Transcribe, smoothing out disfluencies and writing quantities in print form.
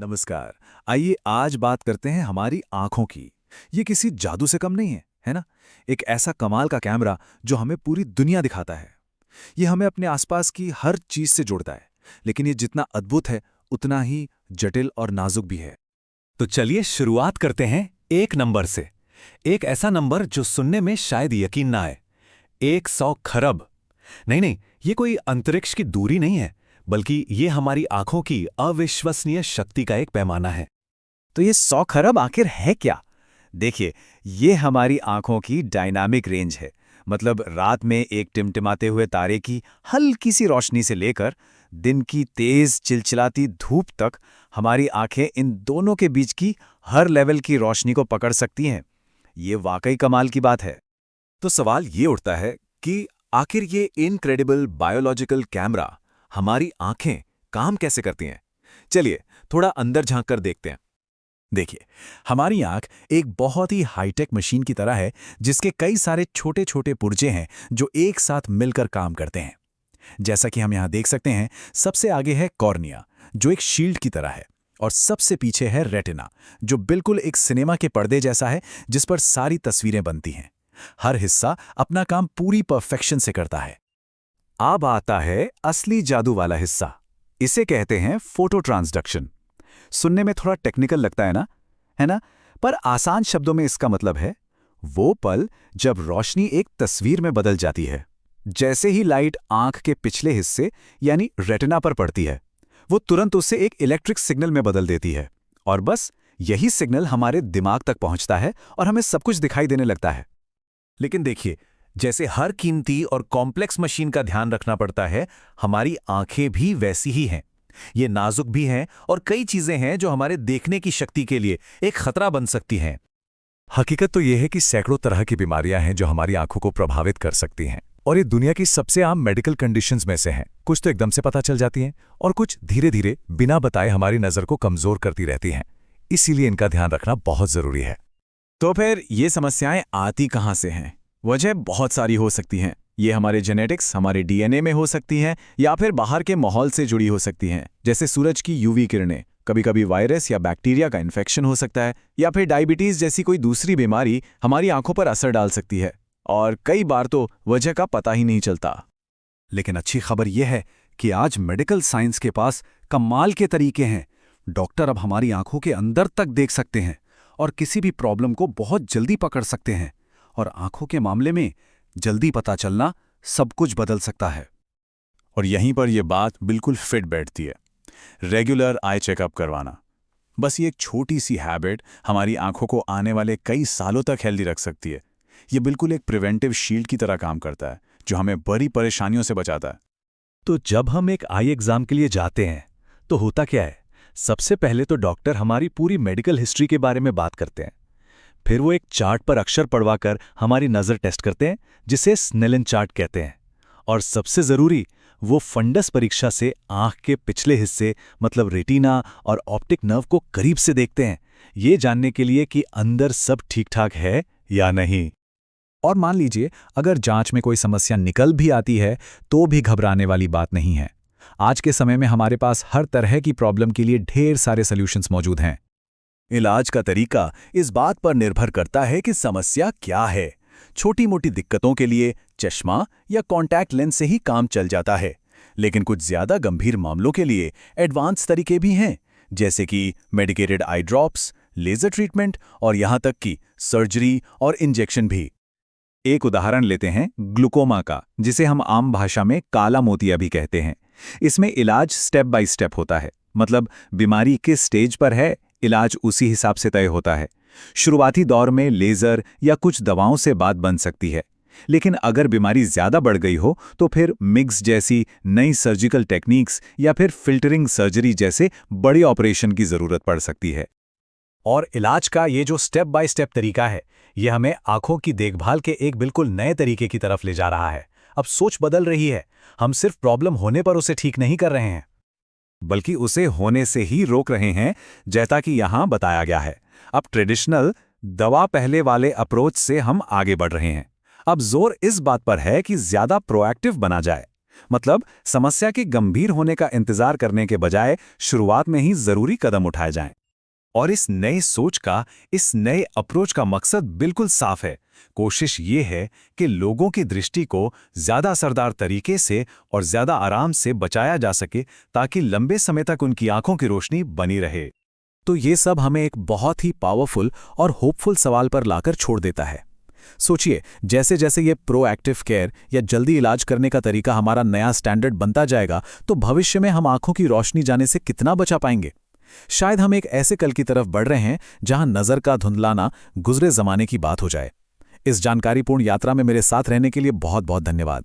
नमस्कार। आइए आज बात करते हैं हमारी आंखों की। ये किसी जादू से कम नहीं है, है ना? एक ऐसा कमाल का कैमरा जो हमें पूरी दुनिया दिखाता है। ये हमें अपने आसपास की हर चीज से जोड़ता है। लेकिन ये जितना अद्भुत है, उतना ही जटिल और नाजुक भी है। तो चलिए शुरुआत करते हैं एक नंबर से। एक ऐसा नंबर जो सुनने में शायद यकीन ना आए। 100 खरब। नहीं नहीं, ये कोई अंतरिक्ष की दूरी नहीं है, बल्कि ये हमारी आंखों की अविश्वसनीय शक्ति का एक पैमाना है। तो ये 100 खरब आखिर है क्या? देखिए, ये हमारी आंखों की डायनामिक रेंज है। मतलब रात में एक टिमटिमाते हुए तारे की हल्की सी रोशनी से लेकर दिन की तेज चिलचिलाती धूप तक हमारी आंखें इन दोनों के बीच की हर लेवल की रोशनी को पकड़ सकती हैं। ये वाकई कमाल की बात है। तो सवाल ये उठता है कि आखिर ये इनक्रेडिबल बायोलॉजिकल कैमरा, हमारी आंखें काम कैसे करती हैं? चलिए थोड़ा अंदर झांक कर देखते हैं। देखिए, हमारी आंख एक बहुत ही हाईटेक मशीन की तरह है जिसके कई सारे छोटे छोटे पुर्जे हैं जो एक साथ मिलकर काम करते हैं। जैसा कि हम यहाँ देख सकते हैं, सबसे आगे है कॉर्निया जो एक शील्ड की तरह है, और सबसे पीछे है रेटिना जो बिल्कुल एक सिनेमा के पर्दे जैसा है जिस पर सारी तस्वीरें बनती हैं। हर हिस्सा अपना काम पूरी परफेक्शन से करता है। अब आता है असली जादू वाला हिस्सा। इसे कहते हैं फोटो ट्रांसडक्शन। सुनने में थोड़ा टेक्निकल लगता है ना? पर आसान शब्दों में इसका मतलब है वो पल जब रोशनी एक तस्वीर में बदल जाती है। जैसे ही लाइट आंख के पिछले हिस्से यानी रेटिना पर पड़ती है, वो तुरंत उसे एक इलेक्ट्रिक सिग्नल में बदल देती है, और बस यही सिग्नल हमारे दिमाग तक पहुंचता है और हमें सब कुछ दिखाई देने लगता है। लेकिन देखिए, जैसे हर कीमती और कॉम्प्लेक्स मशीन का ध्यान रखना पड़ता है, हमारी आंखें भी वैसी ही हैं। ये नाजुक भी हैं और कई चीजें हैं जो हमारे देखने की शक्ति के लिए एक खतरा बन सकती हैं। हकीकत तो यह है कि सैकड़ों तरह की बीमारियां हैं जो हमारी आंखों को प्रभावित कर सकती हैं, और ये दुनिया की सबसे आम मेडिकल कंडीशंस में से हैं। कुछ तो एकदम से पता चल जाती हैं और कुछ धीरे धीरे बिना बताए हमारी नज़र को कमजोर करती रहती हैं। इसीलिए इनका ध्यान रखना बहुत जरूरी है। तो फिर ये समस्याएं आती कहाँ से हैं? वजह बहुत सारी हो सकती हैं। ये हमारे जेनेटिक्स, हमारे डीएनए में हो सकती हैं, या फिर बाहर के माहौल से जुड़ी हो सकती हैं, जैसे सूरज की यूवी किरणें। कभी कभी वायरस या बैक्टीरिया का इन्फेक्शन हो सकता है, या फिर डायबिटीज जैसी कोई दूसरी बीमारी हमारी आंखों पर असर डाल सकती है, और कई बार तो वजह का पता ही नहीं चलता। लेकिन अच्छी खबर यह है कि आज मेडिकल साइंस के पास कमाल के तरीके हैं। डॉक्टर अब हमारी आंखों के अंदर तक देख सकते हैं और किसी भी प्रॉब्लम को बहुत जल्दी पकड़ सकते हैं, और आंखों के मामले में जल्दी पता चलना सब कुछ बदल सकता है। और यहीं पर यह बात बिल्कुल फिट बैठती है, रेगुलर आई चेकअप करवाना। बस ये एक छोटी सी हैबिट हमारी आंखों को आने वाले कई सालों तक हेल्दी रख सकती है। ये बिल्कुल एक प्रिवेंटिव शील्ड की तरह काम करता है जो हमें बड़ी परेशानियों से बचाता है। तो जब हम एक आई एग्जाम के लिए जाते हैं तो होता क्या है? सबसे पहले तो डॉक्टर हमारी पूरी मेडिकल हिस्ट्री के बारे में बात करते हैं। फिर वो एक चार्ट पर अक्षर पढ़वाकर हमारी नज़र टेस्ट करते हैं, जिसे स्नेलन चार्ट कहते हैं। और सबसे ज़रूरी, वो फंडस परीक्षा से आंख के पिछले हिस्से मतलब रेटिना और ऑप्टिक नर्व को करीब से देखते हैं, ये जानने के लिए कि अंदर सब ठीक ठाक है या नहीं। और मान लीजिए अगर जांच में कोई समस्या निकल भी आती है तो भी घबराने वाली बात नहीं है। आज के समय में हमारे पास हर तरह की प्रॉब्लम के लिए ढेर सारे सॉल्यूशंस मौजूद हैं। इलाज का तरीका इस बात पर निर्भर करता है कि समस्या क्या है। छोटी मोटी दिक्कतों के लिए चश्मा या कॉन्टैक्ट लेंस से ही काम चल जाता है, लेकिन कुछ ज्यादा गंभीर मामलों के लिए एडवांस तरीके भी हैं, जैसे कि medicated eye drops, laser treatment और यहां तक कि सर्जरी और इंजेक्शन भी। एक उदाहरण लेते हैं ग्लूकोमा का, जिसे हम आम भाषा में काला मोतिया भी कहते हैं। इसमें इलाज स्टेप बाय स्टेप होता है, मतलब बीमारी किस स्टेज पर है, इलाज उसी हिसाब से तय होता है। शुरुआती दौर में लेजर या कुछ दवाओं से बात बन सकती है, लेकिन अगर बीमारी ज्यादा बढ़ गई हो तो फिर मिक्स जैसी नई सर्जिकल टेक्निक्स या फिर फिल्टरिंग सर्जरी जैसे बड़े ऑपरेशन की जरूरत पड़ सकती है। और इलाज का ये जो स्टेप बाय स्टेप तरीका है, ये हमें आंखों की देखभाल के एक बिल्कुल नए तरीके की तरफ ले जा रहा है। अब सोच बदल रही है। हम सिर्फ प्रॉब्लम होने पर उसे ठीक नहीं कर रहे हैं, बल्कि उसे होने से ही रोक रहे हैं, जैसा कि यहां बताया गया है। अब ट्रेडिशनल दवा पहले वाले अप्रोच से हम आगे बढ़ रहे हैं। अब जोर इस बात पर है कि ज्यादा प्रोएक्टिव बना जाए। मतलब समस्या के गंभीर होने का इंतजार करने के बजाय शुरुआत में ही जरूरी कदम उठाए जाएं। और इस नए सोच का, इस नए अप्रोच का मकसद बिल्कुल साफ है। कोशिश ये है कि लोगों की दृष्टि को ज्यादा असरदार तरीके से और ज्यादा आराम से बचाया जा सके, ताकि लंबे समय तक उनकी आंखों की रोशनी बनी रहे। तो ये सब हमें एक बहुत ही पावरफुल और होपफुल सवाल पर लाकर छोड़ देता है। सोचिए, जैसे जैसे ये प्रोएक्टिव केयर या जल्दी इलाज करने का तरीका हमारा नया स्टैंडर्ड बनता जाएगा, तो भविष्य में हम आंखों की रोशनी जाने से कितना बचा पाएंगे। शायद हम एक ऐसे कल की तरफ बढ़ रहे हैं जहां नजर का धुंधलाना गुजरे जमाने की बात हो जाए। इस जानकारीपूर्ण यात्रा में मेरे साथ रहने के लिए बहुत बहुत धन्यवाद।